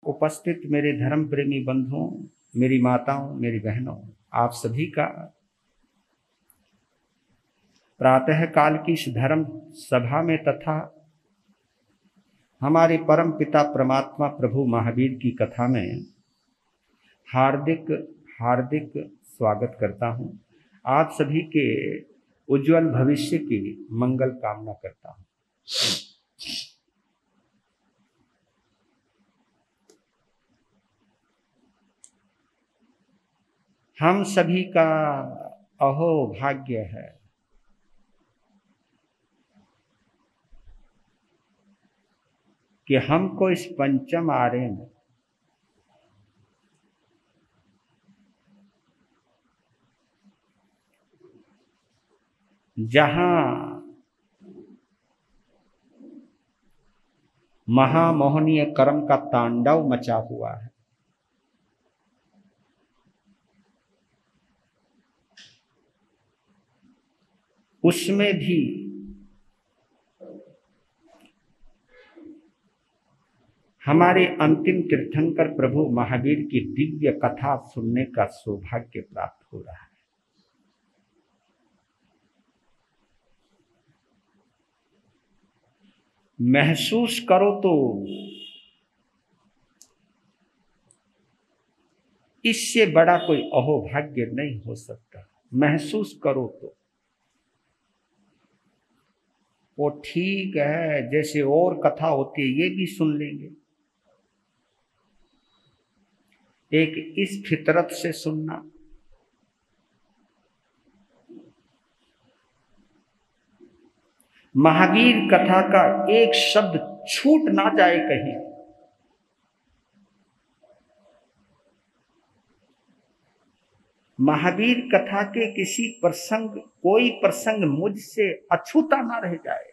उपस्थित मेरे धर्म प्रेमी बंधुओं, मेरी माताओं, मेरी बहनों, आप सभी का प्रातः काल की इस धर्म सभा में तथा हमारे परम पिता परमात्मा प्रभु महावीर की कथा में हार्दिक हार्दिक स्वागत करता हूं। आप सभी के उज्जवल भविष्य की मंगल कामना करता हूं। हम सभी का अहो भाग्य है कि हमको इस पंचम आरे में जहां महामोहनीय कर्म का तांडव मचा हुआ है, उसमें भी हमारे अंतिम तीर्थंकर प्रभु महावीर की दिव्य कथा सुनने का सौभाग्य प्राप्त हो रहा है। महसूस करो तो इससे बड़ा कोई अहोभाग्य नहीं हो सकता। महसूस करो तो वो ठीक है, जैसे और कथा होती है ये भी सुन लेंगे। एक इस फितरत से सुनना, महावीर कथा का एक शब्द छूट ना जाए कहीं। महावीर कथा के किसी प्रसंग, कोई प्रसंग मुझसे अछूता ना रह जाए।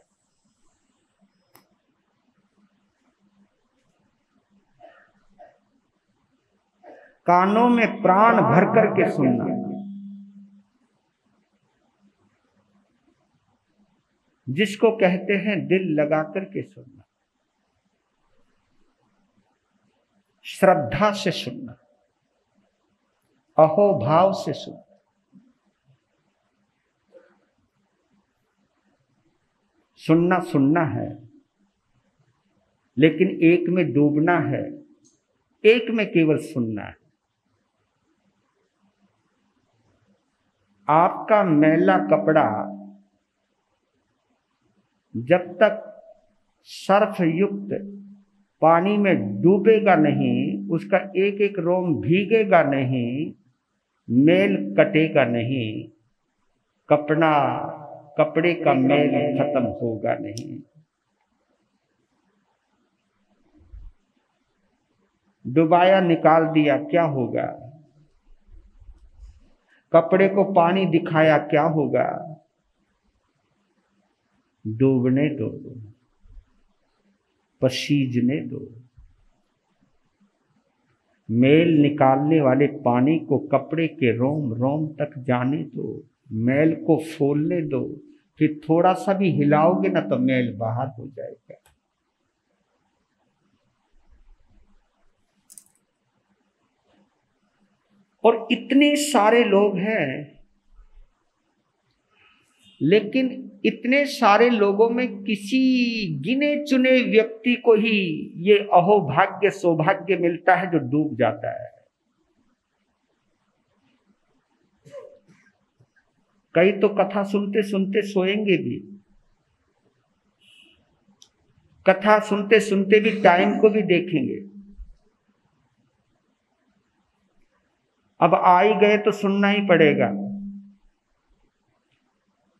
कानों में प्राण भर करके सुनना, जिसको कहते हैं दिल लगा करके सुनना, श्रद्धा से सुनना, अहोभाव से सुनना। सुनना सुनना है, लेकिन एक में डूबना है, एक में केवल सुनना है। आपका मैला कपड़ा जब तक सर्फ युक्त पानी में डूबेगा नहीं, उसका एक एक रोम भीगेगा नहीं, मेल कटेगा नहीं, कपड़े का मेल खत्म होगा नहीं। डुबाया निकाल दिया क्या होगा? कपड़े को पानी दिखाया क्या होगा? डूबने दो, पसीजने दो। मेल निकालने वाले पानी को कपड़े के रोम रोम तक जाने दो, मैल को फूलने दो। फिर थोड़ा सा भी हिलाओगे ना तो मैल बाहर हो जाएगा। और इतने सारे लोग हैं, लेकिन इतने सारे लोगों में किसी गिने चुने व्यक्ति को ही ये अहोभाग्य सौभाग्य मिलता है जो डूब जाता है। कई तो कथा सुनते सुनते सोएंगे भी, कथा सुनते सुनते भी टाइम को भी देखेंगे। अब आ ही गए तो सुनना ही पड़ेगा।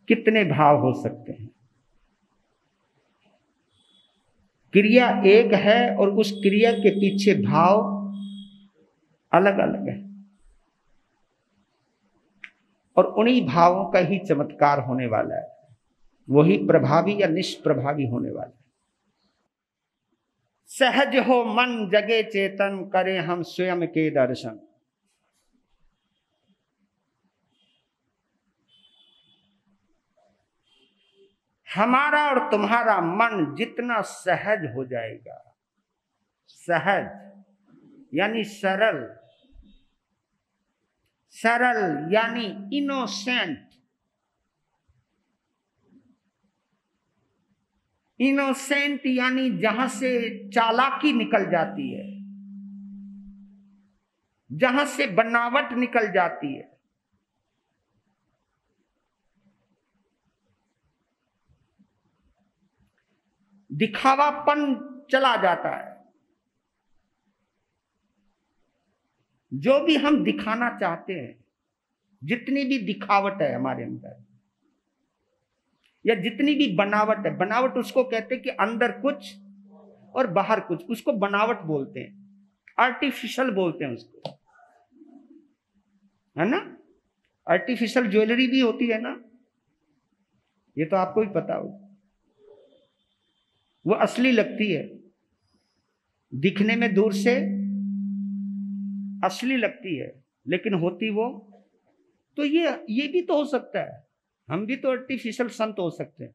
कितने भाव हो सकते हैं? क्रिया एक है और उस क्रिया के पीछे भाव अलग अलग है, और उन्हीं भावों का ही चमत्कार होने वाला है। वही प्रभावी या निष्प्रभावी होने वाला है। सहज हो मन जगे चेतन, करें हम स्वयं के दर्शन। हमारा और तुम्हारा मन जितना सहज हो जाएगा, सहज, यानी सरल, सरल यानी इनोसेंट, इनोसेंट यानी जहां से चालाकी निकल जाती है, जहां से बनावट निकल जाती है। दिखावापन चला जाता है। जो भी हम दिखाना चाहते हैं, जितनी भी दिखावट है हमारे अंदर या जितनी भी बनावट है, बनावट उसको कहते हैं कि अंदर कुछ और बाहर कुछ, उसको बनावट बोलते हैं, आर्टिफिशियल बोलते हैं उसको, है ना। आर्टिफिशियल ज्वेलरी भी होती है ना, ये तो आपको भी पता हो। वो असली लगती है, दिखने में दूर से असली लगती है, लेकिन होती वो। तो ये भी तो हो सकता है, हम भी तो आर्टिफिशियल संत हो सकते हैं।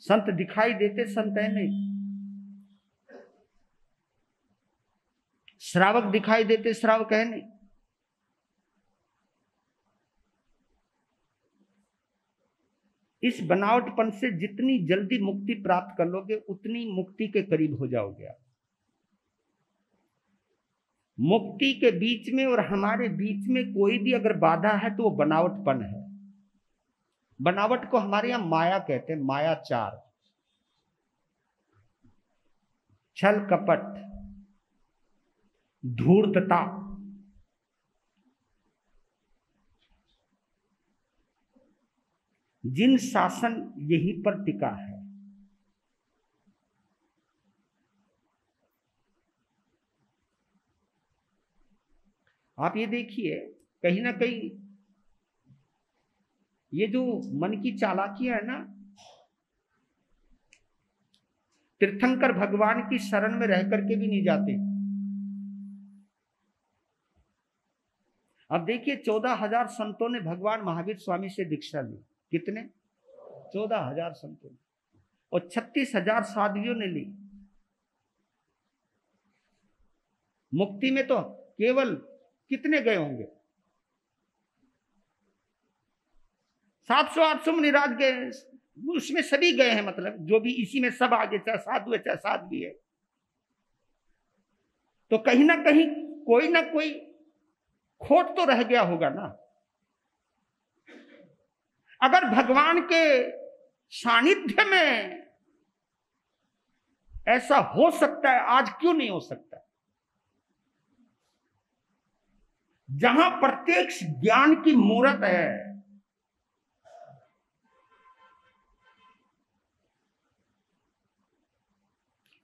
संत दिखाई देते, संत है नहीं। श्रावक दिखाई देते, श्रावक है नहीं। इस बनावटपन से जितनी जल्दी मुक्ति प्राप्त कर लोगे, उतनी मुक्ति के करीब हो जाओगे आप। मुक्ति के बीच में और हमारे बीच में कोई भी अगर बाधा है तो वो बनावटपन है। बनावट को हमारे यहां माया कहते हैं, मायाचार, छल कपट, धूर्तता। जिन शासन यहीं पर टिका है। आप ये देखिए, कहीं ना कहीं ये जो मन की चालाकियां है ना, तीर्थंकर भगवान की शरण में रह करके भी नहीं जाते। अब देखिए 14,000 संतों ने भगवान महावीर स्वामी से दीक्षा ली। कितने? 14,000 संतों ने, और 36,000 साधवियों ने ली। मुक्ति में तो केवल कितने गए होंगे? 700-800 मुनिराज गए, उसमें सभी गए हैं, मतलब जो भी इसी में सब आगे, चाहे साधु है चाहे साध्वी है। तो कहीं ना कोई खोट तो रह गया होगा ना। अगर भगवान के सानिध्य में ऐसा हो सकता है, आज क्यों नहीं हो सकता? जहां प्रत्यक्ष ज्ञान की मूरत है,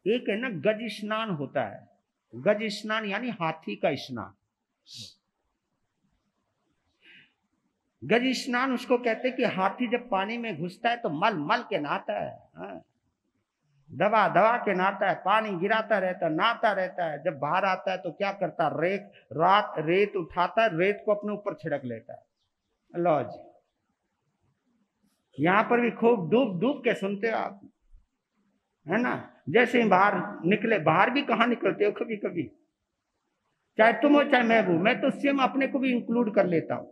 एक है ना गज स्नान होता है। गज स्नान यानी हाथी का स्नान। गज स्नान उसको कहते हैं कि हाथी जब पानी में घुसता है तो मल मल के नहाता है, दबा दबा के नहाता है, पानी गिराता रहता है, नहाता रहता है। जब बाहर आता है तो क्या करता है? रेत उठाता है, रेत को अपने ऊपर छिड़क लेता है। लो जी, यहां पर भी खूब डूब डूब के सुनते हो आप, है ना। जैसे ही बाहर निकले, बाहर भी कहां निकलते हो कभी कभी, चाहे तुम हो चाहे मैं हूं, मैं तो स्वयं अपने को भी इंक्लूड कर लेता हूं।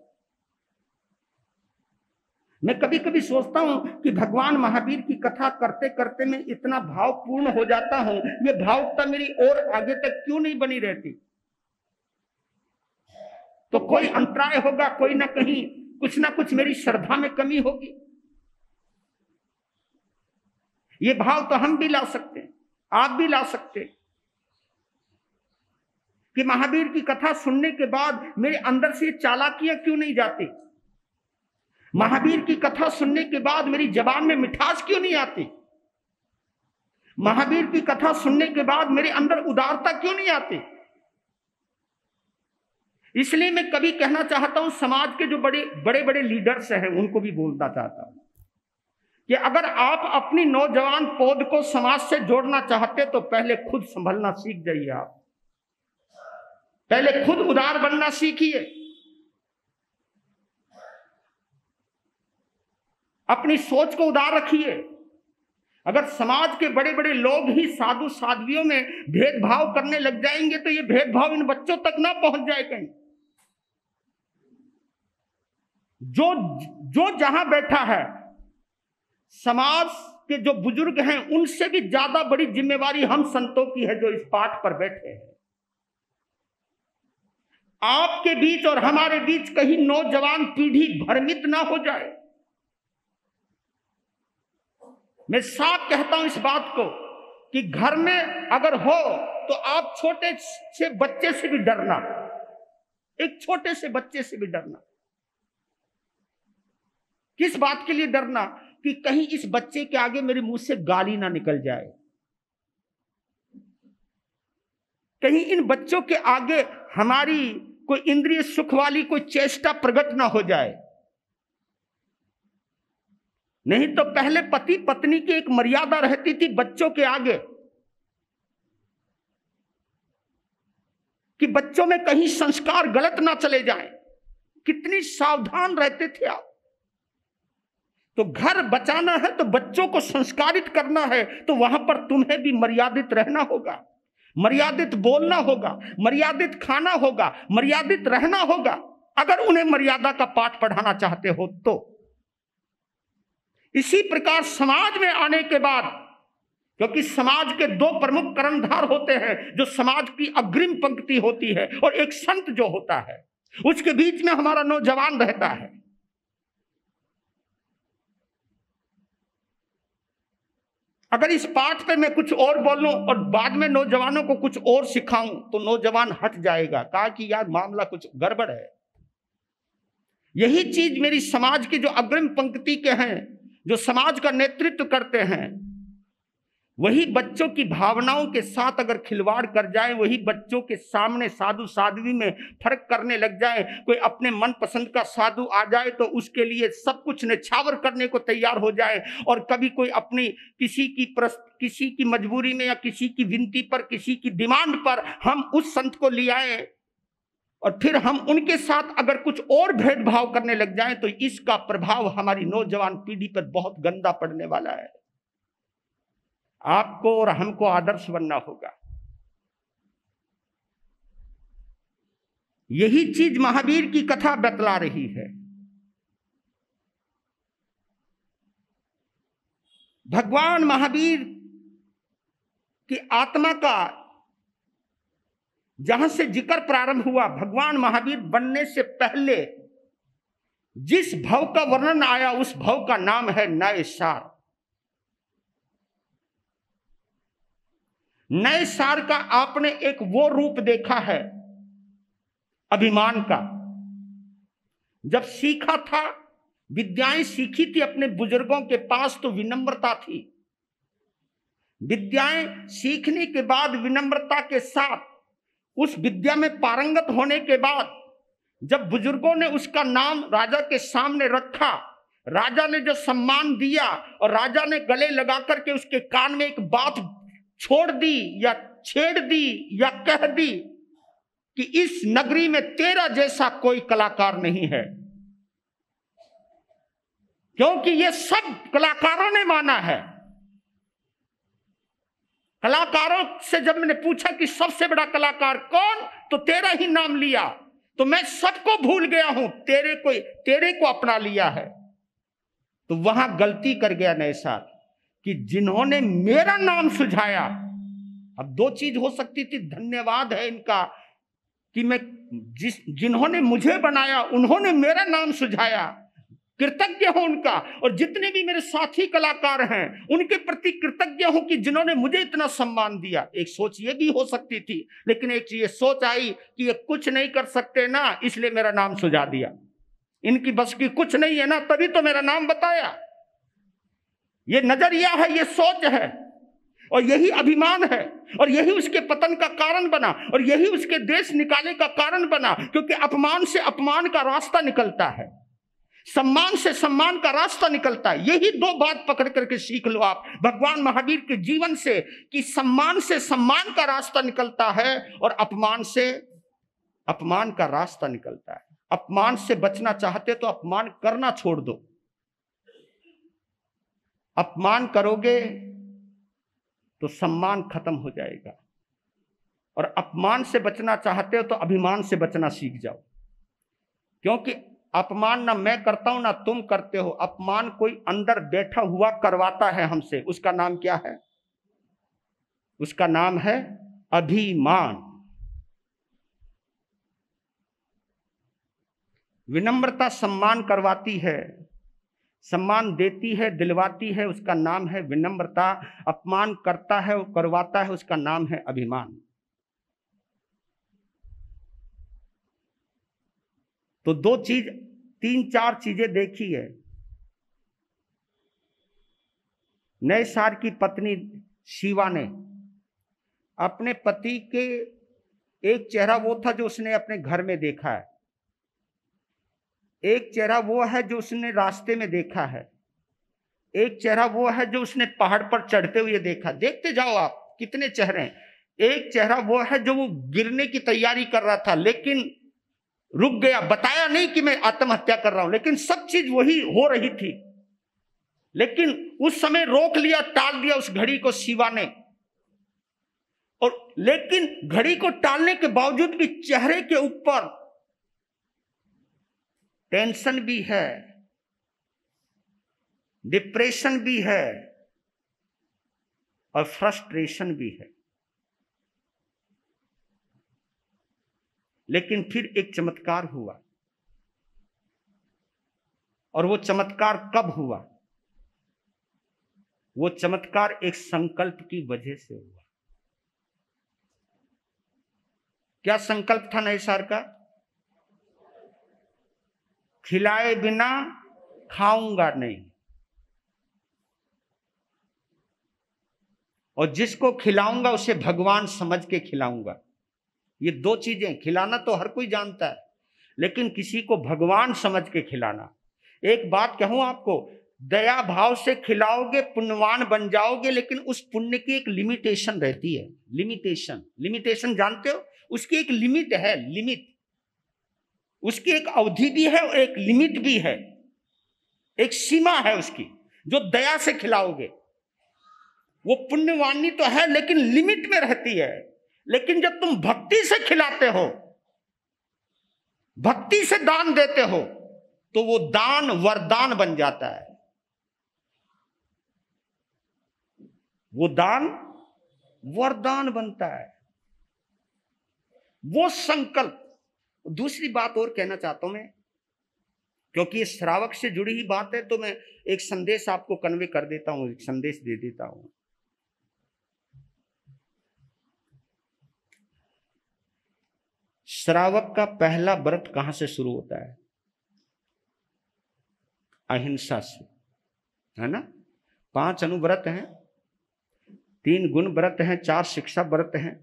मैं कभी कभी सोचता हूं कि भगवान महावीर की कथा करते करते मैं इतना भावपूर्ण हो जाता हूं, ये भावुकता मेरी और आगे तक क्यों नहीं बनी रहती? तो कोई अंतराय होगा, कोई ना कहीं कुछ ना कुछ मेरी श्रद्धा में कमी होगी। ये भाव तो हम भी ला सकते हैं, आप भी ला सकते हैं, कि महावीर की कथा सुनने के बाद मेरे अंदर से चालाकियां क्यों नहीं जाती? महावीर की कथा सुनने के बाद मेरी जबान में मिठास क्यों नहीं आती? महावीर की कथा सुनने के बाद मेरे अंदर उदारता क्यों नहीं आती? इसलिए मैं कभी कहना चाहता हूं, समाज के जो बड़े बड़े लीडर्स हैं उनको भी बोलना चाहता हूं कि अगर आप अपनी नौजवान पौध को समाज से जोड़ना चाहते तो पहले खुद संभलना सीख जाइए। आप पहले खुद उदार बनना सीखिए, अपनी सोच को उदार रखिए, अगर समाज के बड़े बड़े लोग ही साधु साध्वियों में भेदभाव करने लग जाएंगे तो ये भेदभाव इन बच्चों तक ना पहुंच जाए कहीं। जो जो जहां बैठा है, समाज के जो बुजुर्ग हैं, उनसे भी ज्यादा बड़ी जिम्मेवारी हम संतों की है जो इस पाठ पर बैठे हैं। आपके बीच और हमारे बीच कहीं नौजवान पीढ़ी भ्रमित ना हो जाए। मैं साफ कहता हूं इस बात को कि घर में अगर हो तो आप छोटे से बच्चे से भी डरना, एक छोटे से बच्चे से भी डरना। किस बात के लिए डरना? कि कहीं इस बच्चे के आगे मेरे मुंह से गाली ना निकल जाए, कहीं इन बच्चों के आगे हमारी कोई इंद्रिय सुख वाली कोई चेष्टा प्रकट ना हो जाए। नहीं तो पहले पति पत्नी की एक मर्यादा रहती थी बच्चों के आगे, कि बच्चों में कहीं संस्कार गलत ना चले जाएं। कितनी सावधान रहते थे आप। तो घर बचाना है तो बच्चों को संस्कारित करना है, तो वहां पर तुम्हें भी मर्यादित रहना होगा, मर्यादित बोलना होगा, मर्यादित खाना होगा, मर्यादित रहना होगा, अगर उन्हें मर्यादा का पाठ पढ़ाना चाहते हो तो। इसी प्रकार समाज में आने के बाद, क्योंकि समाज के दो प्रमुख कर्णधार होते हैं, जो समाज की अग्रिम पंक्ति होती है और एक संत जो होता है, उसके बीच में हमारा नौजवान रहता है। अगर इस पाठ पे मैं कुछ और बोलूं और बाद में नौजवानों को कुछ और सिखाऊं तो नौजवान हट जाएगा, कहा कि यार मामला कुछ गड़बड़ है। यही चीज मेरी समाज की जो अग्रिम पंक्ति के हैं, जो समाज का नेतृत्व करते हैं, वही बच्चों की भावनाओं के साथ अगर खिलवाड़ कर जाए, वही बच्चों के सामने साधु साध्वी में फर्क करने लग जाए, कोई अपने मन पसंद का साधु आ जाए तो उसके लिए सब कुछ निछावर करने को तैयार हो जाए, और कभी कोई अपनी किसी की मजबूरी में या किसी की विनती पर, किसी की डिमांड पर हम उस संत को ले आए और फिर हम उनके साथ अगर कुछ और भेदभाव करने लग जाएं, तो इसका प्रभाव हमारी नौजवान पीढ़ी पर बहुत गंदा पड़ने वाला है। आपको और हमको आदर्श बनना होगा। यही चीज महावीर की कथा बतला रही है। भगवान महावीर की आत्मा का जहां से जिक्र प्रारंभ हुआ, भगवान महावीर बनने से पहले जिस भव का वर्णन आया, उस भव का नाम है नैसार। नए सार का आपने एक वो रूप देखा है अभिमान का। जब सीखा था, विद्याएं सीखी थी अपने बुजुर्गों के पास, तो विनम्रता थी। विद्याएं सीखने के बाद विनम्रता के साथ उस विद्या में पारंगत होने के बाद जब बुजुर्गों ने उसका नाम राजा के सामने रखा, राजा ने जो सम्मान दिया और राजा ने गले लगा करके उसके कान में एक बात छोड़ दी या छेड़ दी या कह दी कि इस नगरी में तेरा जैसा कोई कलाकार नहीं है, क्योंकि ये सब कलाकारों ने माना है। कलाकारों से जब मैंने पूछा कि सबसे बड़ा कलाकार कौन, तो तेरा ही नाम लिया, तो मैं सबको भूल गया हूं, तेरे को अपना लिया है। तो वहां गलती कर गया नैसार कि जिन्होंने मेरा नाम सुझाया, अब दो चीज हो सकती थी, धन्यवाद है इनका कि मैं जिन्होंने मुझे बनाया उन्होंने मेरा नाम सुझाया, कृतज्ञ हूं उनका, और जितने भी मेरे साथी कलाकार हैं उनके प्रति कृतज्ञ हूं कि जिन्होंने मुझे इतना सम्मान दिया। एक सोच ये भी हो सकती थी, लेकिन एक ये सोच आई कि ये कुछ नहीं कर सकते ना, इसलिए मेरा नाम सुझा दिया। इनकी बस की कुछ नहीं है ना, तभी तो मेरा नाम बताया। ये नजरिया है, ये सोच है, और यही अभिमान है, और यही उसके पतन का कारण बना, और यही उसके देश निकाले का कारण बना। क्योंकि अपमान से अपमान का रास्ता निकलता है, सम्मान से सम्मान का रास्ता निकलता है। यही दो बात पकड़ करके सीख लो आप भगवान महावीर के जीवन से, कि सम्मान से सम्मान का रास्ता निकलता है और अपमान से अपमान का रास्ता निकलता है। अपमान से बचना चाहते तो अपमान करना छोड़ दो। अपमान करोगे तो सम्मान खत्म हो जाएगा। और अपमान से बचना चाहते हो तो अभिमान से बचना सीख जाओ, क्योंकि अपमान ना मैं करता हूं ना तुम करते हो, अपमान कोई अंदर बैठा हुआ करवाता है हमसे। उसका नाम क्या है? उसका नाम है अभिमान। विनम्रता सम्मान करवाती है, सम्मान देती है, दिलवाती है, उसका नाम है विनम्रता। अपमान करता है, करवाता है, उसका नाम है अभिमान। तो दो चीज, तीन चार चीजें देखी है। नए सार की पत्नी शिवा ने अपने पति के, एक चेहरा वो था जो उसने अपने घर में देखा है, एक चेहरा वो है जो उसने रास्ते में देखा है, एक चेहरा वो है जो उसने पहाड़ पर चढ़ते हुए देखा। देखते जाओ आप कितने चेहरे हैं। एक चेहरा वो है जो वो गिरने की तैयारी कर रहा था लेकिन रुक गया, बताया नहीं कि मैं आत्महत्या कर रहा हूं, लेकिन सब चीज वही हो रही थी, लेकिन उस समय रोक लिया, टाल दिया उस घड़ी को शिवा ने। और लेकिन घड़ी को टालने के बावजूद भी चेहरे के ऊपर टेंशन भी है, डिप्रेशन भी है और फ्रस्ट्रेशन भी है। लेकिन फिर एक चमत्कार हुआ, और वो चमत्कार कब हुआ? वो चमत्कार एक संकल्प की वजह से हुआ। क्या संकल्प था नए सार का? खिलाए बिना खाऊंगा नहीं, और जिसको खिलाऊंगा उसे भगवान समझ के खिलाऊंगा। ये दो चीजें, खिलाना तो हर कोई जानता है, लेकिन किसी को भगवान समझ के खिलाना। एक बात कहूं आपको, दया भाव से खिलाओगे पुण्यवान बन जाओगे, लेकिन उस पुण्य की एक लिमिटेशन रहती है। लिमिटेशन जानते हो? उसकी एक लिमिट है, लिमिट, उसकी एक अवधि भी है और एक लिमिट भी है, एक सीमा है उसकी। जो दया से खिलाओगे वो पुण्यवानी तो है लेकिन लिमिट में रहती है। लेकिन जब तुम भक्ति से खिलाते हो, भक्ति से दान देते हो, तो वो दान वरदान बन जाता है। वो दान वरदान बनता है। वो संकल्प। दूसरी बात और कहना चाहता हूं मैं, क्योंकि ये श्रावक से जुड़ी ही बात है, तो मैं एक संदेश आपको कन्वे कर देता हूं, एक संदेश दे देता हूं। श्रावक का पहला व्रत कहां से शुरू होता है? अहिंसा से, है ना? 5 अनुव्रत हैं, 3 गुण व्रत हैं, 4 शिक्षा व्रत हैं।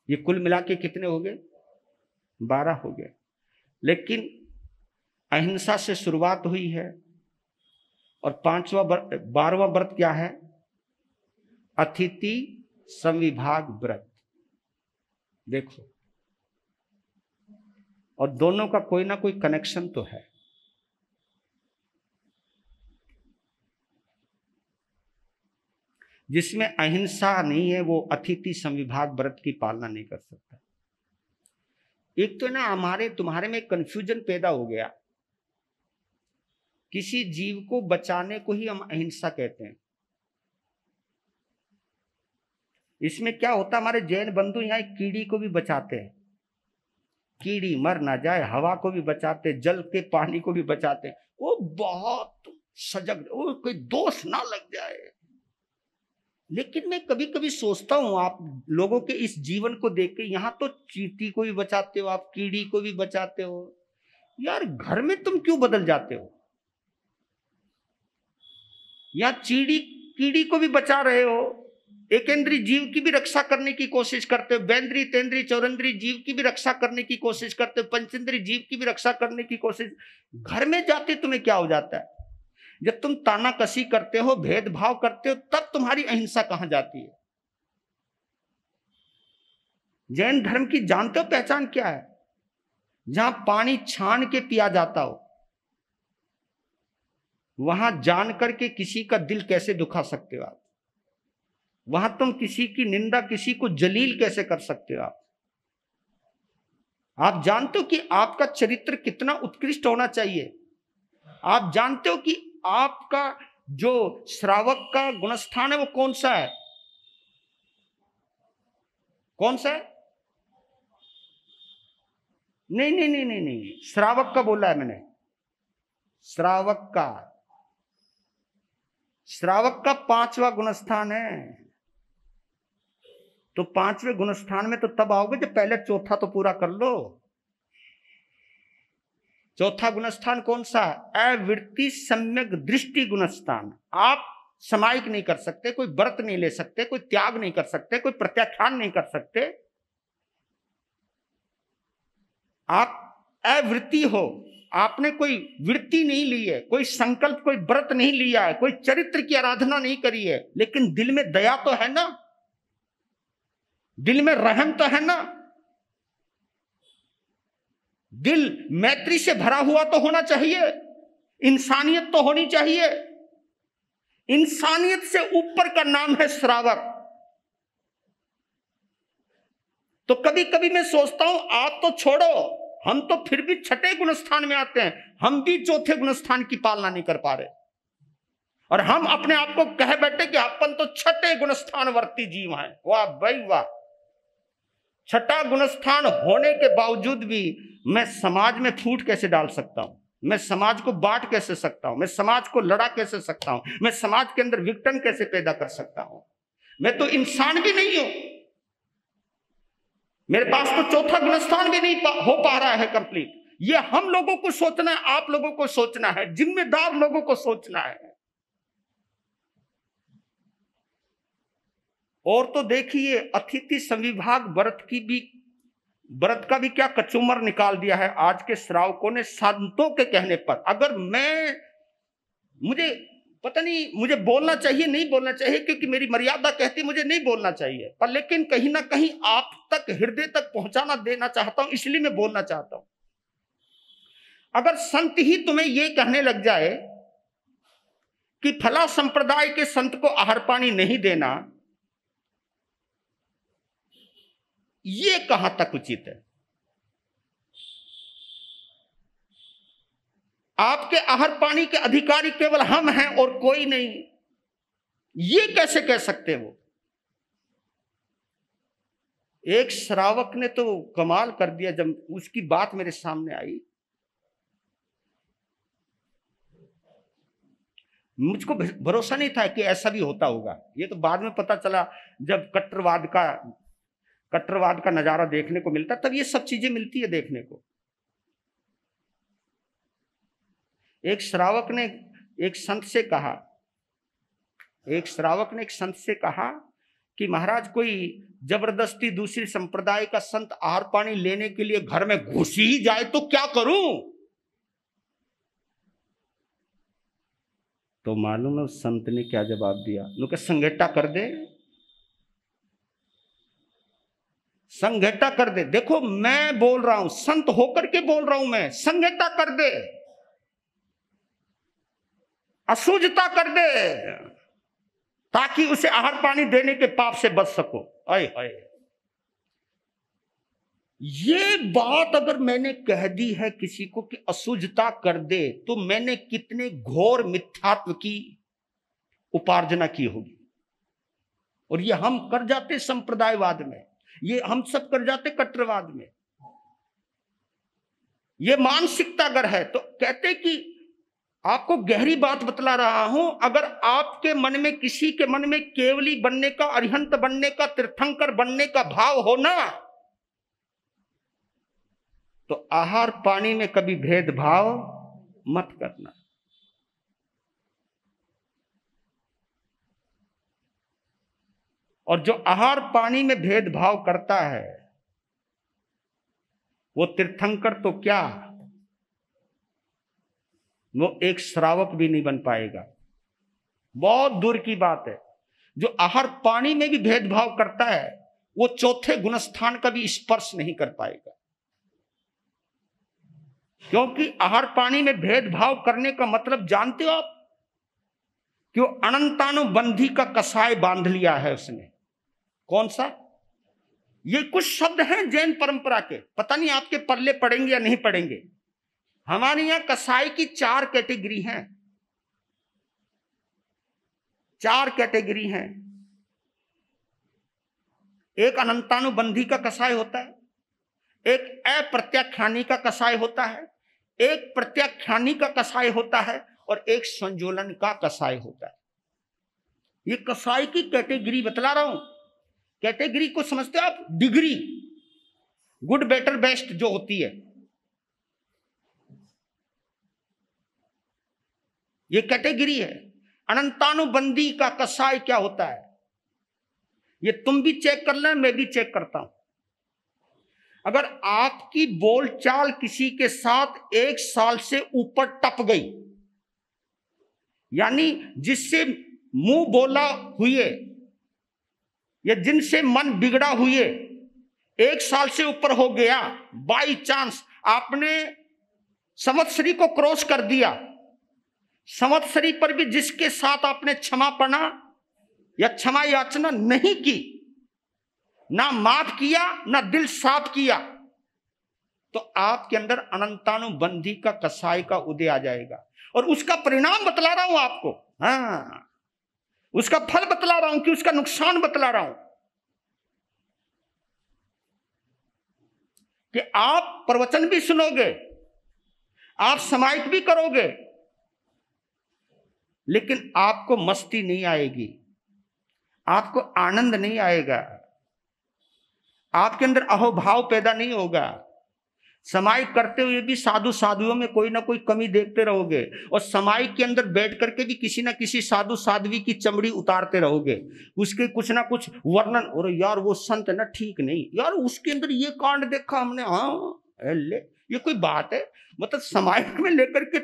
ये कुल मिला के कितने हो गए? 12 हो गए। लेकिन अहिंसा से शुरुआत हुई है। और 12वां व्रत क्या है? अतिथि संविभाग व्रत। देखो, और दोनों का कोई ना कोई कनेक्शन तो है। जिसमें अहिंसा नहीं है वो अतिथि संविभाग व्रत की पालना नहीं कर सकता। एक तो ना हमारे तुम्हारे में कंफ्यूजन पैदा हो गया, किसी जीव को बचाने को ही हम अहिंसा कहते हैं। इसमें क्या होता है, हमारे जैन बंधु यहाँ कीड़ी को भी बचाते हैं, कीड़ी मर ना जाए, हवा को भी बचाते, जल के पानी को भी बचाते। वो बहुत सजग, वो कोई दोष ना लग जाए। लेकिन मैं कभी कभी सोचता हूं, आप लोगों के इस जीवन को देख के, यहां तो चींटी को भी बचाते हो आप, कीड़ी को भी बचाते हो, यार घर में तुम क्यों बदल जाते हो? या कीड़ी को भी बचा रहे हो, एकेंद्रीय जीव की भी रक्षा करने की कोशिश करते हो, बेंद्री तेंद्री चौरंद्री जीव की भी रक्षा करने की कोशिश करते हो, पंचेंद्री जीव की भी रक्षा करने की कोशिश। घर में जाते तुम्हें क्या हो जाता है? जब तुम तानाकसी करते हो, भेदभाव करते हो, तब तुम्हारी अहिंसा कहां जाती है? जैन धर्म की जानते हो पहचान क्या है? जहां पानी छान के पिया जाता हो, वहां जान करके किसी का दिल कैसे दुखा सकते हो आप? वहां तुम किसी की निंदा, किसी को जलील कैसे कर सकते हो? आप जानते हो कि आपका चरित्र कितना उत्कृष्ट होना चाहिए? आप जानते हो कि आपका जो श्रावक का गुणस्थान है वो कौन सा है? कौन सा है? नहीं नहीं नहीं नहीं नहीं, श्रावक का बोला है मैंने। श्रावक का 5वां गुणस्थान है। तो 5वें गुणस्थान में तो तब आओगे जब पहले चौथा तो पूरा कर लो। चौथा गुणस्थान कौन सा? अवृत्ति सम्यक दृष्टि गुणस्थान। आप समायिक नहीं कर सकते, कोई व्रत नहीं ले सकते, कोई त्याग नहीं कर सकते, कोई प्रत्याख्यान नहीं कर सकते। आप अवृत्ति हो, आपने कोई वृत्ति नहीं ली है, कोई संकल्प, कोई व्रत नहीं लिया है, कोई चरित्र की आराधना नहीं करी है, लेकिन दिल में दया तो है ना, दिल में रहम तो है ना, दिल मैत्री से भरा हुआ तो होना चाहिए, इंसानियत तो होनी चाहिए। इंसानियत से ऊपर का नाम है श्रावक। तो कभी कभी मैं सोचता हूं, आप तो छोड़ो, हम तो फिर भी 6ठे गुणस्थान में आते हैं, हम भी 4थे गुणस्थान की पालना नहीं कर पा रहे, और हम अपने आप को कह बैठे कि अपन तो 6ठे गुणस्थान वर्ती जीव हैं। वाह भाई वाह! 6ठा गुणस्थान होने के बावजूद भी मैं समाज में फूट कैसे डाल सकता हूं? मैं समाज को बांट कैसे सकता हूं? मैं समाज को लड़ा कैसे सकता हूं? मैं समाज के अंदर विघटन कैसे पैदा कर सकता हूं? मैं तो इंसान भी नहीं हूं, मेरे पास तो 4था गुणस्थान भी नहीं हो पा रहा है कंप्लीट। ये हम लोगों को सोचना है, आप लोगों को सोचना है, जिम्मेदार लोगों को सोचना है। और तो देखिए, अतिथि संविभाग व्रत का भी क्या कचूमर निकाल दिया है आज के श्रावकों ने संतों के कहने पर। अगर मुझे पता नहीं, मुझे बोलना चाहिए नहीं बोलना चाहिए, क्योंकि मेरी मर्यादा कहती मुझे नहीं बोलना चाहिए, पर लेकिन कहीं ना कहीं आप तक, हृदय तक पहुंचाना देना चाहता हूं, इसलिए मैं बोलना चाहता हूं। अगर संत ही तुम्हें यह कहने लग जाए कि फला संप्रदाय के संत को आहार पानी नहीं देना, ये कहां तक उचित है? आपके आहार पानी के अधिकारी केवल हम हैं और कोई नहीं, ये कैसे कह सकते वो? एक श्रावक ने तो कमाल कर दिया, जब उसकी बात मेरे सामने आई, मुझको भरोसा नहीं था कि ऐसा भी होता होगा। ये तो बाद में पता चला, जब कट्टरवाद का नजारा देखने को मिलता, तब ये सब चीजें मिलती है देखने को। एक श्रावक ने एक संत से कहा कि महाराज, कोई जबरदस्ती दूसरी संप्रदाय का संत आहार पानी लेने के लिए घर में घुस ही जाए तो क्या करूं? तो मालूम है उस संत ने क्या जवाब दिया? उनका संघेटा कर दे, संघेटा कर दे। देखो, मैं बोल रहा हूं, संत होकर के बोल रहा हूं मैं, संघेटा कर दे, अशुद्धता कर दे, ताकि उसे आहार पानी देने के पाप से बच सको। आए हाय, ये बात अगर मैंने कह दी है किसी को कि अशुद्धता कर दे, तो मैंने कितने घोर मिथ्यात्व की उपार्जना की होगी। और ये हम कर जाते संप्रदायवाद में, ये हम सब कर जाते कट्टरवाद में। ये मानसिकता अगर है तो कहते कि आपको गहरी बात बतला रहा हूं, अगर आपके मन में, किसी के मन में केवली बनने का, अरिहंत बनने का, तीर्थंकर बनने का भाव हो ना, तो आहार पानी में कभी भेदभाव मत करना। और जो आहार पानी में भेदभाव करता है वो तीर्थंकर तो क्या, वो एक श्रावक भी नहीं बन पाएगा। बहुत दूर की बात है। जो आहार पानी में भी भेदभाव करता है वो 4थे गुणस्थान का भी स्पर्श नहीं कर पाएगा, क्योंकि आहार पानी में भेदभाव करने का मतलब जानते हो आप कि वो अनंतानुबंधी का कसाय बांध लिया है उसने। कौन सा? ये कुछ शब्द हैं जैन परंपरा के, पता नहीं आपके पल्ले पड़ेंगे या नहीं पड़ेंगे। हमारे यहां कसाई की 4 कैटेगरी हैं, 4 कैटेगरी हैं। एक अनंतानुबंधी का कसाय होता है, एक अप्रत्याख्यानी का कसाय होता है, एक प्रत्याख्यानी का कसाय होता है, और एक संजोलन का कसाय होता है। ये कसाई की कैटेगरी बतला रहा हूं। कैटेगरी को समझते हो आप? डिग्री, गुड बेटर बेस्ट जो होती है, ये कैटेगरी है। अनंतानुबंधी का कसाय क्या होता है, ये तुम भी चेक कर लें, मैं भी चेक करता हूं। अगर आपकी बोलचाल किसी के साथ 1 साल से ऊपर टप गई, यानी जिससे मुंह बोला हुए या जिनसे मन बिगड़ा हुए 1 साल से ऊपर हो गया, बाई चांस आपने संवत्सरी को क्रॉस कर दिया, संवत्सरी पर भी जिसके साथ आपने क्षमापना या क्षमा याचना नहीं की, ना माफ किया, ना दिल साफ किया, तो आपके अंदर अनंतानुबंधी का कसाई का उदय आ जाएगा। और उसका परिणाम बतला रहा हूं आपको, हाँ, उसका फल बतला रहा हूं कि उसका नुकसान बतला रहा हूं कि आप प्रवचन भी सुनोगे, आप समाहित भी करोगे, लेकिन आपको मस्ती नहीं आएगी, आपको आनंद नहीं आएगा, आपके अंदर अहोभाव पैदा नहीं होगा। समाहित करते हुए भी साधु साधुओं में कोई ना कोई कमी देखते रहोगे, और समाहित के अंदर बैठ करके भी किसी ना किसी साधु साध्वी की चमड़ी उतारते रहोगे, उसके कुछ ना कुछ वर्णन, और यार वो संत है ना, ठीक नहीं यार, उसके अंदर ये कांड देखा हमने, हाँ ले, ये कोई बात है? मतलब समाहित में लेकर के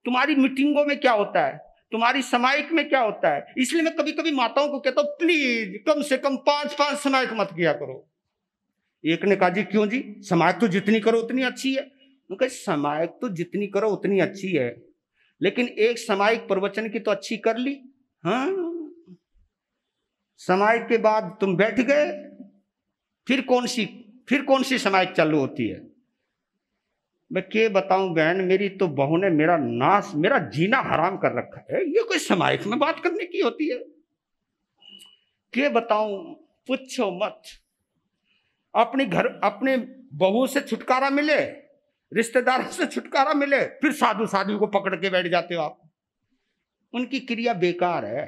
तुम्हारी मीटिंगों में क्या होता है, तुम्हारी समाहिक में क्या होता है। इसलिए मैं कभी कभी माताओं को कहता हूं, प्लीज कम से कम 5-5 समाहिक मत किया करो। एक ने कहा, जी क्यों जी, समाहिक तो जितनी करो उतनी अच्छी है। मैं कहा, समाहिक तो जितनी करो उतनी अच्छी है, लेकिन एक समाहिक प्रवचन की तो अच्छी कर ली, हाँ, समाहिक के बाद तुम बैठ गए, फिर कौन सी समाहिक चालू होती है। मैं क्या बताऊं बहन, मेरी तो बहू ने मेरा जीना हराम कर रखा है। ये कोई समाहिक में बात करने की होती है? क्या बताऊं, पूछो मत। अपने बहू से छुटकारा मिले, रिश्तेदारों से छुटकारा मिले, फिर साधु साधु को पकड़ के बैठ जाते हो आप। उनकी क्रिया बेकार है,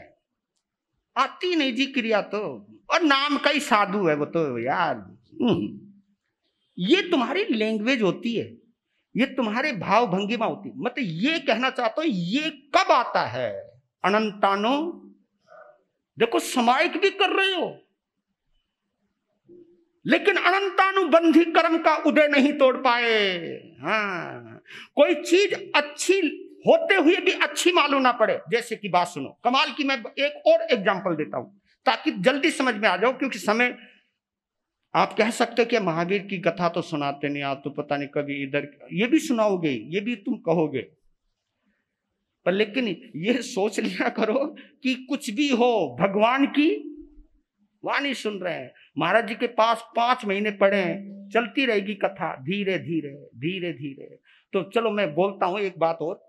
आती नहीं जी क्रिया तो, और नाम का ही साधु है वो तो यार। ये तुम्हारी लैंग्वेज होती है, ये तुम्हारे भाव भंगिमा होती है। मतलब ये कहना चाहता हूं, ये कब आता है? अनंतानो, देखो समाहिक भी कर रहे हो, लेकिन अनंतानुबंधी कर्म का उदय नहीं तोड़ पाए। हाँ, कोई चीज अच्छी होते हुए भी अच्छी मालूम ना पड़े। जैसे कि बात सुनो, कमाल की, मैं एक और एग्जांपल देता हूं ताकि जल्दी समझ में आ जाओ, क्योंकि समय, आप कह सकते हो कि महावीर की कथा तो सुनाते नहीं, आप तो पता नहीं कभी इधर, ये भी सुनाओगे, ये भी तुम कहोगे, पर लेकिन ये सोच लिया करो कि कुछ भी हो, भगवान की वाणी सुन रहे हैं। महाराज जी के पास 5 महीने पड़े हैं, चलती रहेगी कथा, धीरे धीरे धीरे धीरे। तो चलो मैं बोलता हूं एक बात और।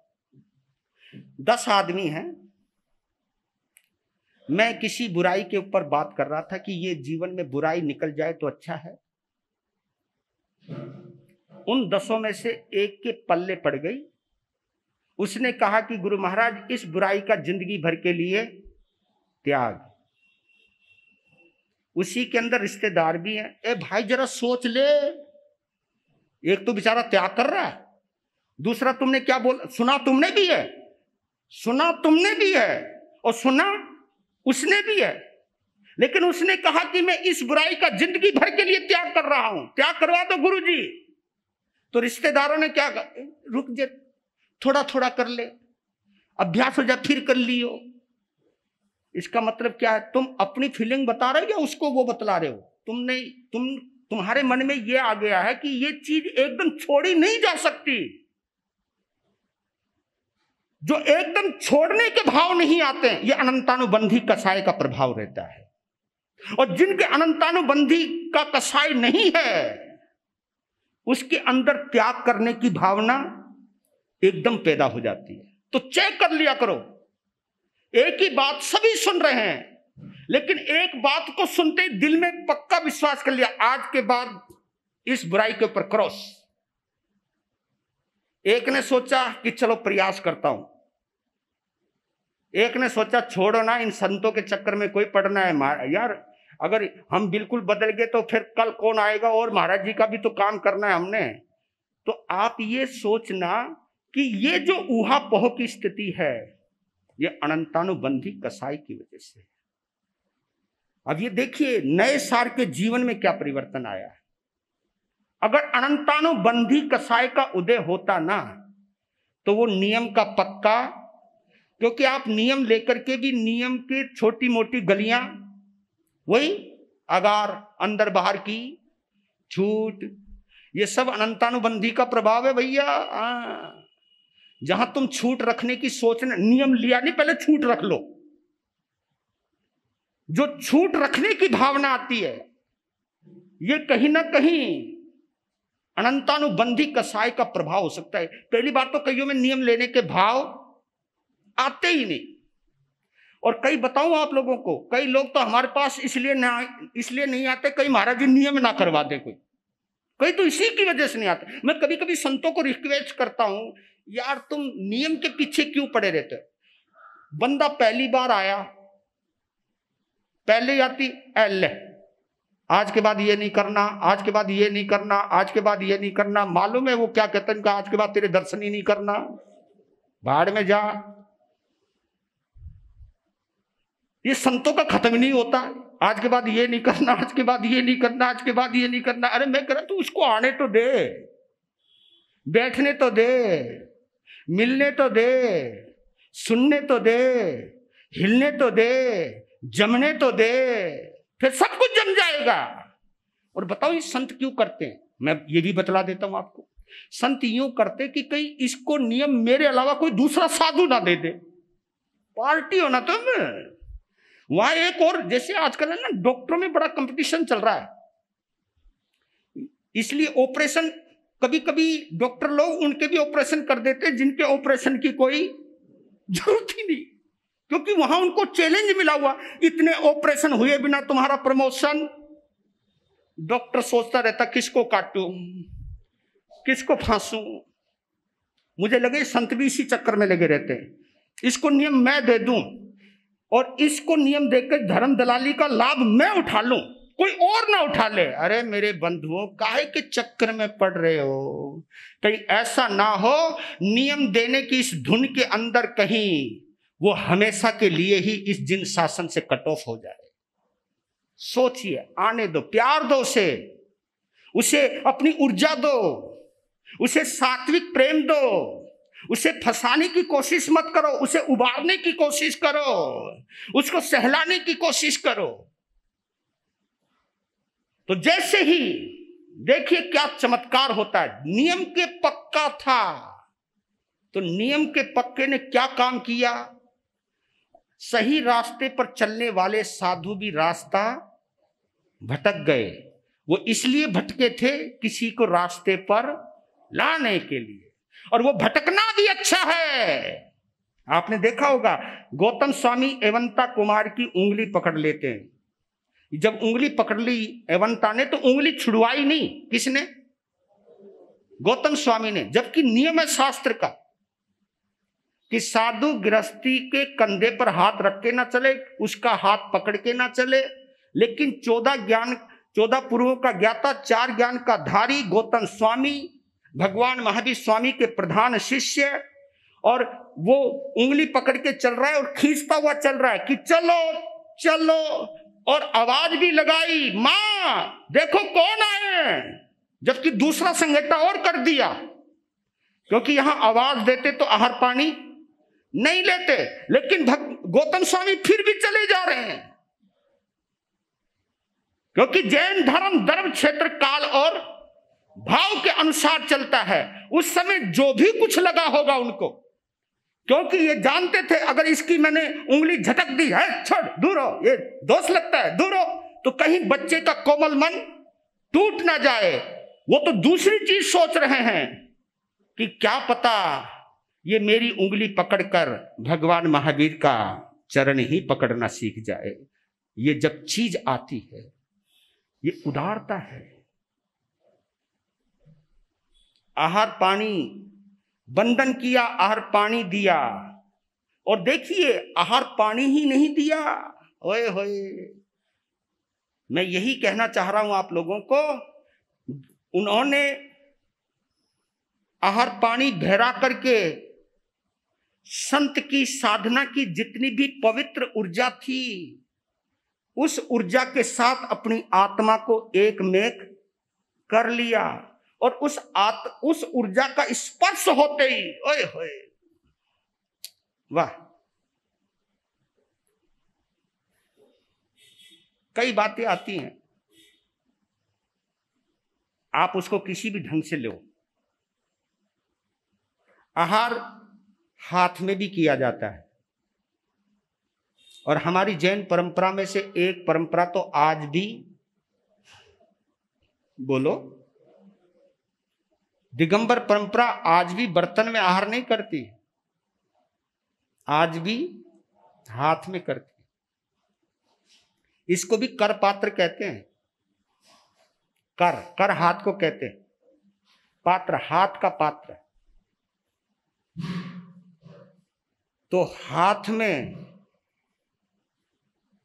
10 आदमी हैं, मैं किसी बुराई के ऊपर बात कर रहा था कि ये जीवन में बुराई निकल जाए तो अच्छा है। उन 10 में से एक के पल्ले पड़ गई, उसने कहा कि गुरु महाराज इस बुराई का जिंदगी भर के लिए त्याग। उसी के अंदर रिश्तेदार भी हैं। ए भाई जरा सोच ले, एक तो बेचारा त्याग कर रहा है, दूसरा तुमने क्या सुना तुमने भी है, सुना तुमने भी है, और सुना उसने भी है, लेकिन उसने कहा कि मैं इस बुराई का जिंदगी भर के लिए त्याग कर रहा हूं। त्याग करवा दो गुरु जी। तो रिश्तेदारों ने क्या कहा, रुक जा, थोड़ा थोड़ा कर ले, अभ्यास हो जा, फिर कर लियो। इसका मतलब क्या है? तुम अपनी फीलिंग बता रहे हो या उसको वो बतला रहे हो? तुम्हारे मन में ये आ गया है कि ये चीज एकदम छोड़ी नहीं जा सकती। जो एकदम छोड़ने के भाव नहीं आते हैं, ये अनंतानुबंधी कसाय का प्रभाव रहता है। और जिनके अनंतानुबंधी का कसाय नहीं है, उसके अंदर त्याग करने की भावना एकदम पैदा हो जाती है। तो चेक कर लिया करो, एक ही बात सभी सुन रहे हैं, लेकिन एक बात को सुनते ही दिल में पक्का विश्वास कर लिया, आज के बाद इस बुराई के ऊपर क्रॉस। एक ने सोचा कि चलो प्रयास करता हूं, एक ने सोचा छोड़ो ना, इन संतों के चक्कर में कोई पड़ना है यार, अगर हम बिल्कुल बदल गए तो फिर कल कौन आएगा, और महाराज जी का भी तो काम करना है हमने। तो आप ये सोचना कि ये जो ऊहापोह की स्थिति है, ये अनंतानुबंधी कसाई की वजह से। अब ये देखिए नए सार के जीवन में क्या परिवर्तन आया है। अगर अनंतानुबंधी कसाय का उदय होता ना, तो वो नियम का पक्का, क्योंकि आप नियम लेकर के भी नियम के छोटी मोटी गलियां, वही अगार अंदर बाहर की छूट, ये सब अनंतानुबंधी का प्रभाव है भैया। जहां तुम छूट रखने की सोचने, नियम लिया नहीं, पहले छूट रख लो। जो छूट रखने की भावना आती है, ये कहीं ना कहीं अनंतानुबंधी कसाय का प्रभाव हो सकता है। पहली बात तो कईयों में नियम लेने के भाव आते ही नहीं। और कई बताऊं आप लोगों को, कई लोग तो हमारे पास इसलिए नहीं आते, कई महाराज जी नियम ना करवा दे कोई, कई तो इसी की वजह से नहीं आते। मैं कभी कभी संतों को रिक्वेस्ट करता हूं, यार तुम नियम के पीछे क्यों पड़े रहते हो। बंदा पहली बार आया, पहले आती एल, आज के बाद ये नहीं करना, आज के बाद ये नहीं करना, आज के बाद ये नहीं करना। मालूम है वो क्या कहते हैं, आज के बाद तेरे दर्शन ही नहीं करना, भाड़ में जा। ये संतों का खत्म नहीं होता, आज के बाद ये नहीं करना, आज के बाद ये नहीं करना, आज के बाद ये नहीं करना। अरे मैं कह रहा तू उसको आने तो दे, बैठने तो दे, मिलने तो दे, सुनने तो दे, हिलने तो दे, जमने तो दे, फिर सब कुछ जम जाएगा। और बताओ ये संत क्यों करते हैं, मैं ये भी बतला देता हूं आपको। संत यूं करते कि कहीं इसको नियम मेरे अलावा कोई दूसरा साधु ना दे दे, पार्टी होना तो वहां एक और, जैसे आजकल है ना डॉक्टरों में बड़ा कंपटीशन चल रहा है, इसलिए ऑपरेशन कभी कभी डॉक्टर लोग उनके भी ऑपरेशन कर देते हैं जिनके ऑपरेशन की कोई जरूरत ही नहीं, क्योंकि वहां उनको चैलेंज मिला हुआ, इतने ऑपरेशन हुए बिना तुम्हारा प्रमोशन। डॉक्टर सोचता रहता किसको काटूं, किसको फांसूं। मुझे लगे संत भी इसी चक्कर में लगे रहते हैं, इसको नियम मैं दे दूं और इसको नियम देकर धर्म दलाली का लाभ मैं उठा लूं, कोई और ना उठा ले। अरे मेरे बंधुओं, काहे के चक्कर में पड़ रहे हो। कहीं ऐसा ना हो नियम देने की इस धुन के अंदर कहीं वो हमेशा के लिए ही इस जिन शासन से कट ऑफ हो जाए। सोचिए, आने दो, प्यार दो उसे अपनी ऊर्जा दो, उसे सात्विक प्रेम दो, उसे फंसाने की कोशिश मत करो, उसे उबारने की कोशिश करो, उसको सहलाने की कोशिश करो। तो जैसे ही देखिए क्या चमत्कार होता है। नियम के पक्का था, तो नियम के पक्के ने क्या काम किया, सही रास्ते पर चलने वाले साधु भी रास्ता भटक गए। वो इसलिए भटके थे किसी को रास्ते पर लाने के लिए, और वो भटकना भी अच्छा है। आपने देखा होगा गौतम स्वामी एवंता कुमार की उंगली पकड़ लेते हैं। जब उंगली पकड़ ली एवंता ने तो उंगली छुड़वाई नहीं, किसने, गौतम स्वामी ने। जबकि नियम है शास्त्र का कि साधु गृहस्थी के कंधे पर हाथ रख के ना चले, उसका हाथ पकड़ के ना चले, लेकिन 14 पूर्वों का ज्ञाता, 4 ज्ञान का धारी गौतम स्वामी, भगवान महावीर स्वामी के प्रधान शिष्य, और वो उंगली पकड़ के चल रहा है और खींचता हुआ चल रहा है कि चलो चलो, और आवाज भी लगाई, मां देखो कौन आए, जबकि दूसरा संघटना और कर दिया, क्योंकि यहां आवाज देते तो आहार पानी नहीं लेते, लेकिन गौतम स्वामी फिर भी चले जा रहे हैं, क्योंकि जैन धर्म क्षेत्र काल और भाव के अनुसार चलता है। उस समय जो भी कुछ लगा होगा उनको, क्योंकि ये जानते थे अगर इसकी मैंने उंगली झटक दी है, छोड़, दूर हो, ये दोष लगता है, दूर हो, तो कहीं बच्चे का कोमल मन टूट ना जाए। वो तो दूसरी चीज सोच रहे हैं कि क्या पता ये मेरी उंगली पकड़कर भगवान महावीर का चरण ही पकड़ना सीख जाए। ये जब चीज आती है, ये उदारता है। आहार पानी, बंधन किया, आहार पानी दिया, और देखिए आहार पानी ही नहीं दिया, ओए होए। मैं यही कहना चाह रहा हूं आप लोगों को, उन्होंने आहार पानी भरा करके संत की साधना की जितनी भी पवित्र ऊर्जा थी, उस ऊर्जा के साथ अपनी आत्मा को एक मेक कर लिया, और उस ऊर्जा का स्पर्श होते ही, ओए होए, वाह। कई बातें आती हैं, आप उसको किसी भी ढंग से लो। आहार हाथ में भी किया जाता है, और हमारी जैन परंपरा में से एक परंपरा तो आज भी, बोलो, दिगंबर परंपरा आज भी बर्तन में आहार नहीं करती, आज भी हाथ में करती। इसको भी कर पात्र कहते हैं। कर हाथ को कहते हैं, पात्र हाथ का पात्र। तो हाथ में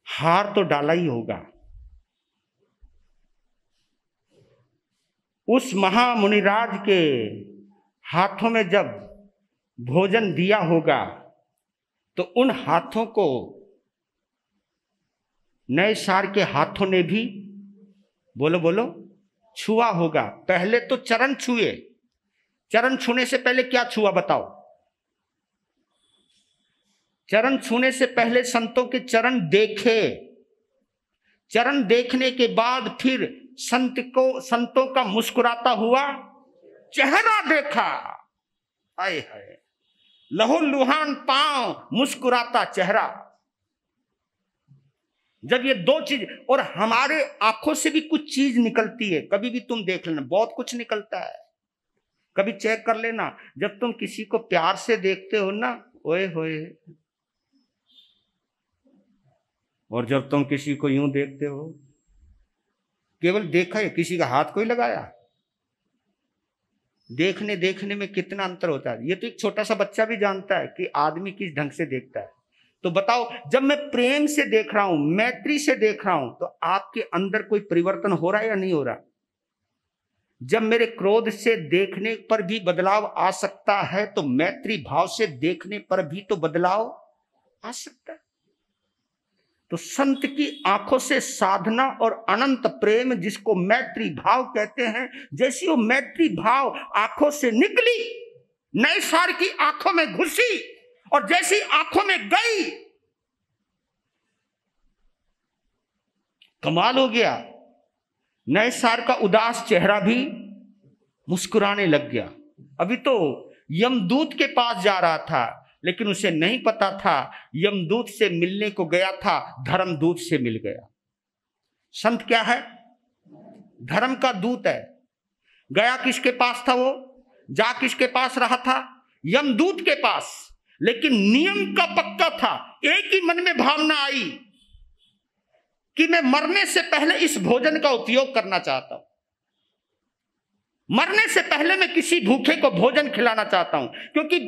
हार तो डाला ही होगा। उस महामुनिराज के हाथों में जब भोजन दिया होगा, तो उन हाथों को नए सार के हाथों ने भी, बोलो बोलो, छुआ होगा। पहले तो चरण छुए। चरण छूने से पहले क्या छुआ बताओ? चरण छूने से पहले संतों के चरण देखे। चरण देखने के बाद फिर संतों का मुस्कुराता हुआ चेहरा देखा। आए हाय, लहू लुहान पांव, मुस्कुराता चेहरा। जब ये दो चीज, और हमारे आंखों से भी कुछ चीज निकलती है, कभी भी तुम देख लेना, बहुत कुछ निकलता है। कभी चेक कर लेना, जब तुम किसी को प्यार से देखते हो ना, ओए होए, और जब तुम किसी को यूं देखते हो, केवल देखा है, किसी का हाथ कोई लगाया, देखने में कितना अंतर होता है। ये तो एक छोटा सा बच्चा भी जानता है कि आदमी किस ढंग से देखता है। तो बताओ, जब मैं प्रेम से देख रहा हूं, मैत्री से देख रहा हूं, तो आपके अंदर कोई परिवर्तन हो रहा है या नहीं हो रहा? जब मेरे क्रोध से देखने पर भी बदलाव आ सकता है, तो मैत्री भाव से देखने पर भी तो बदलाव आ सकता है। तो संत की आंखों से साधना और अनंत प्रेम, जिसको मैत्री भाव कहते हैं, जैसी वो मैत्री भाव आंखों से निकली, नए सार की आंखों में घुसी, और जैसी आंखों में गई, कमाल हो गया। नए सार का उदास चेहरा भी मुस्कुराने लग गया। अभी तो यमदूत के पास जा रहा था, लेकिन उसे नहीं पता था यमदूत से मिलने को गया था, धर्मदूत से मिल गया। संत क्या है? धर्म का दूत है। गया किसके पास था वो? जा किसके पास रहा था? यमदूत के पास। लेकिन नियम का पक्का था। एक ही मन में भावना आई कि मैं मरने से पहले इस भोजन का उपयोग करना चाहता हूं। मरने से पहले मैं किसी भूखे को भोजन खिलाना चाहता हूं, क्योंकि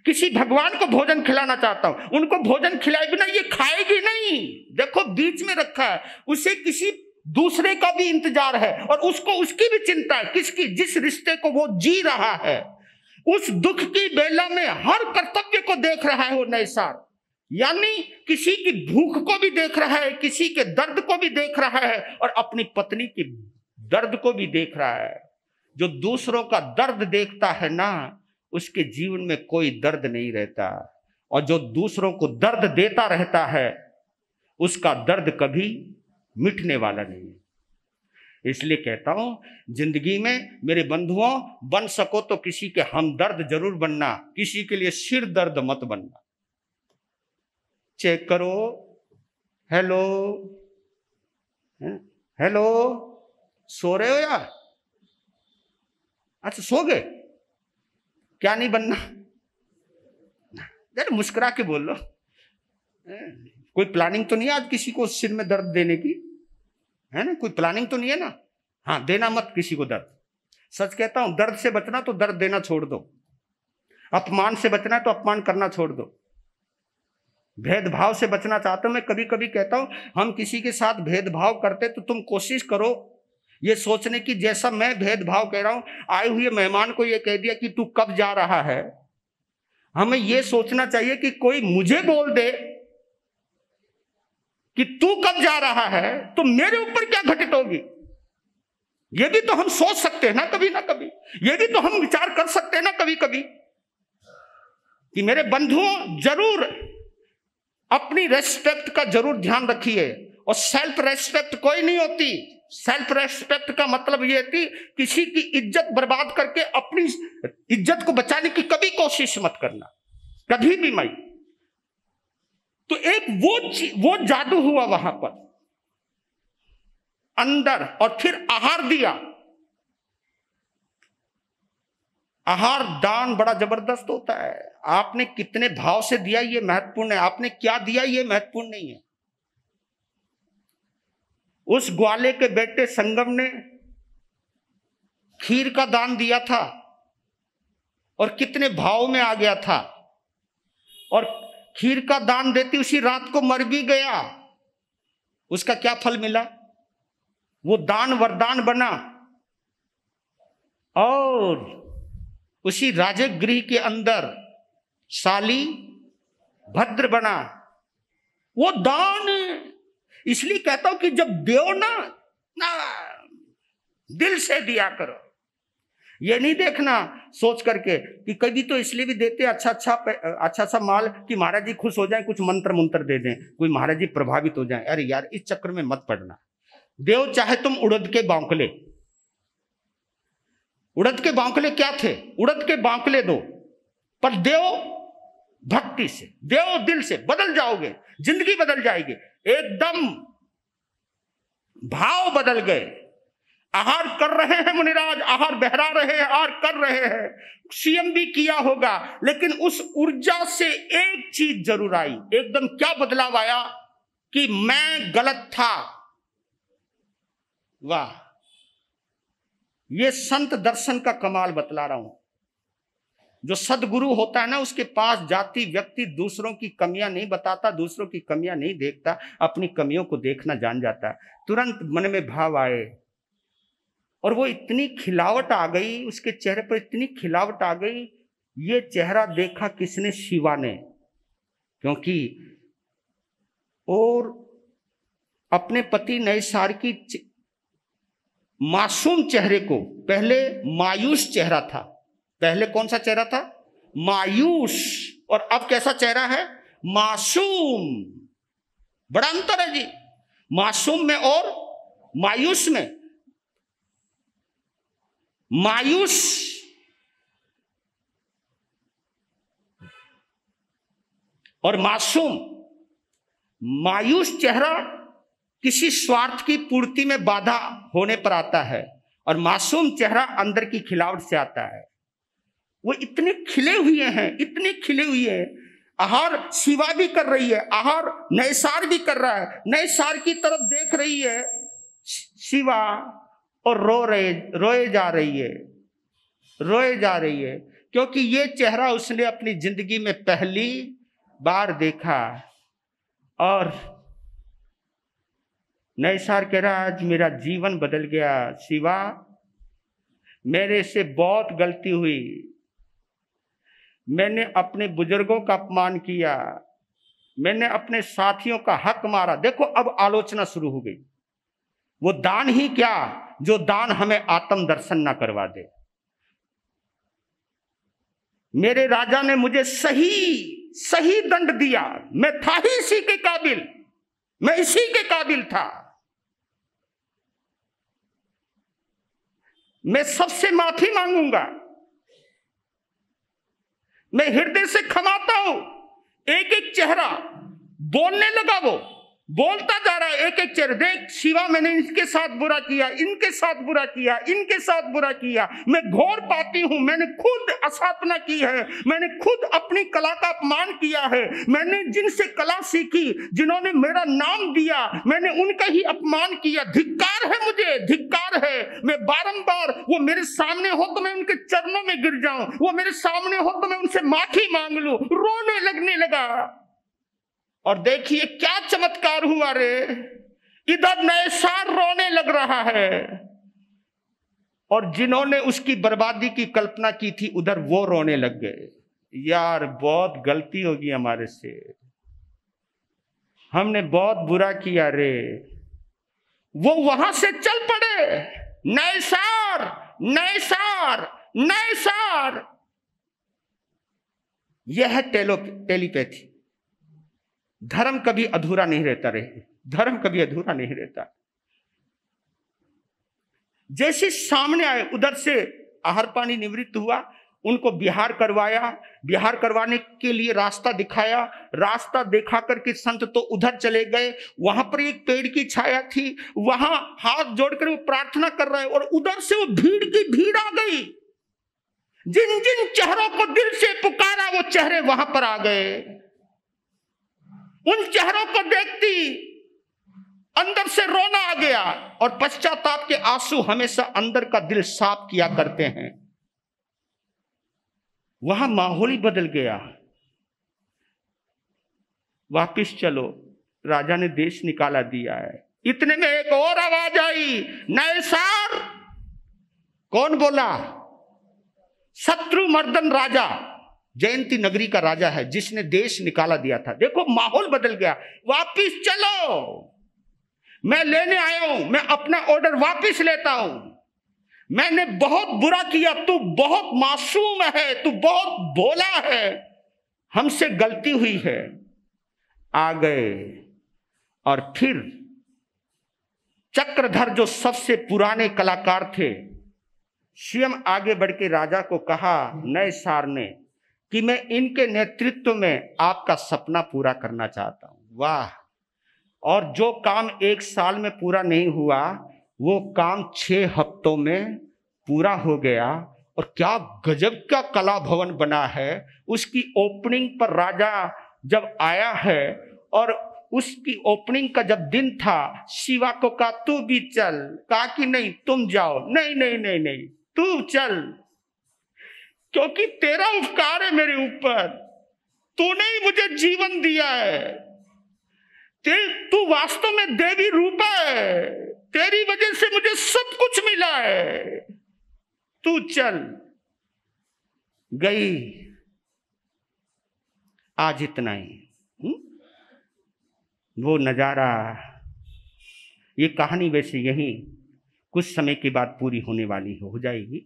किसी भगवान को भोजन खिलाना चाहता हूं। उनको भोजन खिलाए बिना ये खाएगी नहीं। देखो बीच में रखा है, उसे किसी दूसरे का भी इंतजार है, और उसको उसकी भी चिंता है। किसकी? जिस रिश्ते को वो जी रहा है। उस दुख की बेला में हर कर्तव्य को देख रहा है वो नए सार, यानी किसी की भूख को भी देख रहा है, किसी के दर्द को भी देख रहा है, और अपनी पत्नी की दर्द को भी देख रहा है। जो दूसरों का दर्द देखता है ना, उसके जीवन में कोई दर्द नहीं रहता, और जो दूसरों को दर्द देता रहता है, उसका दर्द कभी मिटने वाला नहीं है। इसलिए कहता हूं जिंदगी में मेरे बंधुओं, बन सको तो किसी के हमदर्द जरूर बनना, किसी के लिए सिर दर्द मत बनना। चेक करो, हेलो हेलो, सो रहे हो यार? अच्छा सो गए, क्या नहीं बनना? जरा मुस्कुरा के बोल लो। कोई प्लानिंग तो नहीं है आज किसी को सिर में दर्द देने की, है ना? कोई प्लानिंग तो नहीं है ना? हाँ, देना मत किसी को दर्द। सच कहता हूं, दर्द से बचना तो दर्द देना छोड़ दो, अपमान से बचना है तो अपमान करना छोड़ दो, भेदभाव से बचना चाहते हो। मैं कभी कभी कहता हूं, हम किसी के साथ भेदभाव करते तो तुम कोशिश करो ये सोचने की, जैसा मैं भेदभाव कह रहा हूं, आए हुए मेहमान को ये कह दिया कि तू कब जा रहा है, हमें ये सोचना चाहिए कि कोई मुझे बोल दे कि तू कब जा रहा है तो मेरे ऊपर क्या घटित होगी। ये भी तो हम सोच सकते हैं ना कभी ना कभी, ये भी तो हम विचार कर सकते हैं ना कभी कभी कि मेरे बंधुओं जरूर अपनी रेस्पेक्ट का जरूर ध्यान रखिए। और सेल्फ रेस्पेक्ट कोई नहीं होती। सेल्फ रेस्पेक्ट का मतलब ये थी किसी की इज्जत बर्बाद करके अपनी इज्जत को बचाने की कभी कोशिश मत करना, कभी भी मत। तो एक वो जादू हुआ वहां पर अंदर, और फिर आहार दिया। आहार दान बड़ा जबरदस्त होता है। आपने कितने भाव से दिया ये महत्वपूर्ण है, आपने क्या दिया ये महत्वपूर्ण नहीं है। उस ग्वाले के बेटे संगम ने खीर का दान दिया था और कितने भाव में आ गया था, और खीर का दान देती उसी रात को मर भी गया। उसका क्या फल मिला? वो दान वरदान बना और उसी राजगृह के अंदर शाली भद्र बना। वो दान, इसलिए कहता हूं कि जब दो ना दिल से दिया करो। ये नहीं देखना सोच करके कि कभी तो इसलिए भी देते अच्छा माल कि महाराज जी खुश हो जाएं, कुछ मंत्र मंत्र दे दें, कोई महाराज जी प्रभावित हो जाएं। अरे यार, इस चक्कर में मत पड़ना। देव चाहे तुम उड़द के बांकले, उड़द के बांकले क्या थे? उड़द के बांकले दो, पर देव भक्ति से, देव दिल से, बदल जाओगे, जिंदगी बदल जाएगी, एकदम भाव बदल गए। आहार कर रहे हैं मुनिराज, आहार बहरा रहे हैं, आहार कर रहे हैं, सीएम भी किया होगा, लेकिन उस ऊर्जा से एक चीज जरूर आई, एकदम क्या बदलाव आया कि मैं गलत था। वाह, ये संत दर्शन का कमाल बतला रहा हूं। जो सदगुरु होता है ना, उसके पास जाति व्यक्ति दूसरों की कमियां नहीं बताता, दूसरों की कमियां नहीं देखता, अपनी कमियों को देखना जान जाता है। तुरंत मन में भाव आए और वो इतनी खिलावट आ गई, उसके चेहरे पर इतनी खिलावट आ गई। ये चेहरा देखा किसने? शिवा ने। क्योंकि और अपने पति नैसार की मासूम चेहरे को, पहले मायूस चेहरा था, पहले कौन सा चेहरा था? मायूस, और अब कैसा चेहरा है? मासूम। बड़ा अंतर है जी, मासूम में और मायूस में। मायूस और मासूम। मायूस चेहरा किसी स्वार्थ की पूर्ति में बाधा होने पर आता है, और मासूम चेहरा अंदर की खिलावट से आता है। वो इतने खिले हुए हैं, इतने खिले हुए हैं। आहार शिवा भी कर रही है, आहार नैसार भी कर रहा है, नैसार की तरफ देख रही है शिवा, और रोए जा रही है, रोए जा रही है, क्योंकि ये चेहरा उसने अपनी जिंदगी में पहली बार देखा। और नैसार कह रहा, आज मेरा जीवन बदल गया शिवा, मेरे से बहुत गलती हुई, मैंने अपने बुजुर्गों का अपमान किया, मैंने अपने साथियों का हक मारा। देखो अब आलोचना शुरू हो गई। वो दान ही क्या जो दान हमें आत्म दर्शन ना करवा दे। मेरे राजा ने मुझे सही दंड दिया, मैं था ही इसी के काबिल, मैं इसी के काबिल था। मैं सबसे माफी मांगूंगा, मैं हृदय से क्षमाता हूं। एक एक चेहरा बोलने लगा, वो बोलता जा रहा है, एक एक चेहरा। देख शिवा, मैंने इनके साथ बुरा किया, इनके साथ बुरा किया, इनके साथ बुरा किया। मैं घोर पापी हूं, मैंने खुद असाधना की है, मैंने खुद अपनी कला का अपमान किया है। मैंने जिनसे कला सीखी, जिन्होंने मेरा नाम दिया, मैंने उनका ही अपमान किया। धिक्कार है मुझे, धिक्कार है। मैं बारंबार, वो मेरे सामने हो तो मैं उनके चरणों में गिर जाऊं, वो मेरे सामने हो तो मैं उनसे माफी मांग लूं। रोने लगने लगा। और देखिए क्या चमत्कार हुआ रे, इधर नैसार रोने लग रहा है, और जिन्होंने उसकी बर्बादी की कल्पना की थी उधर वो रोने लग गए। यार बहुत गलती होगी हमारे से, हमने बहुत बुरा किया रे। वो वहां से चल पड़े, नैसार नैसार नैसार। यह है टेलीपैथी। धर्म कभी अधूरा नहीं रहता रे, धर्म कभी अधूरा नहीं रहता। जैसे सामने आए उधर से आहार पानी निवृत्त हुआ, उनको बिहार करवाया, बिहार करवाने के लिए रास्ता दिखाया, रास्ता दिखा करके संत तो उधर चले गए। वहां पर एक पेड़ की छाया थी, वहां हाथ जोड़कर वो प्रार्थना कर रहे, और उधर से वो भीड़ की भीड़ आ गई। जिन जिन चेहरों को दिल से पुकारा वो चेहरे वहां पर आ गए। उन चेहरों को देखती अंदर से रोना आ गया, और पश्चाताप के आंसू हमेशा अंदर का दिल साफ किया करते हैं। वहां माहौल ही बदल गया। वापिस चलो, राजा ने देश निकाला दिया है। इतने में एक और आवाज आई, नैसार। कौन बोला? शत्रुमर्दन राजा, जयंती नगरी का राजा है, जिसने देश निकाला दिया था। देखो माहौल बदल गया। वापिस चलो, मैं लेने आया हूं, मैं अपना ऑर्डर वापिस लेता हूं। मैंने बहुत बुरा किया, तू बहुत मासूम है, तू बहुत भोला है, हमसे गलती हुई है। आ गए, और फिर चक्रधर जो सबसे पुराने कलाकार थे, स्वयं आगे बढ़ के राजा को कहा, नैसार ने, कि मैं इनके नेतृत्व में आपका सपना पूरा करना चाहता हूं। वाह! और जो काम 1 साल में पूरा नहीं हुआ, वो काम 6 हफ्तों में पूरा हो गया। और क्या गजब का कला भवन बना है। उसकी ओपनिंग पर राजा जब आया है, और उसकी ओपनिंग का जब दिन था, शिवा को कहा तू भी चल, कहा कि नहीं तुम जाओ, नहीं नहीं नहीं नहीं तू चल, क्योंकि तेरा उपकार है मेरे ऊपर, तूने ही मुझे जीवन दिया है, तू वास्तव में देवी रूपा है, तेरी वजह से मुझे सब कुछ मिला है, तू चल। गई। आज इतना ही। वो नजारा, ये कहानी वैसे यही कुछ समय के बाद पूरी होने वाली हो जाएगी।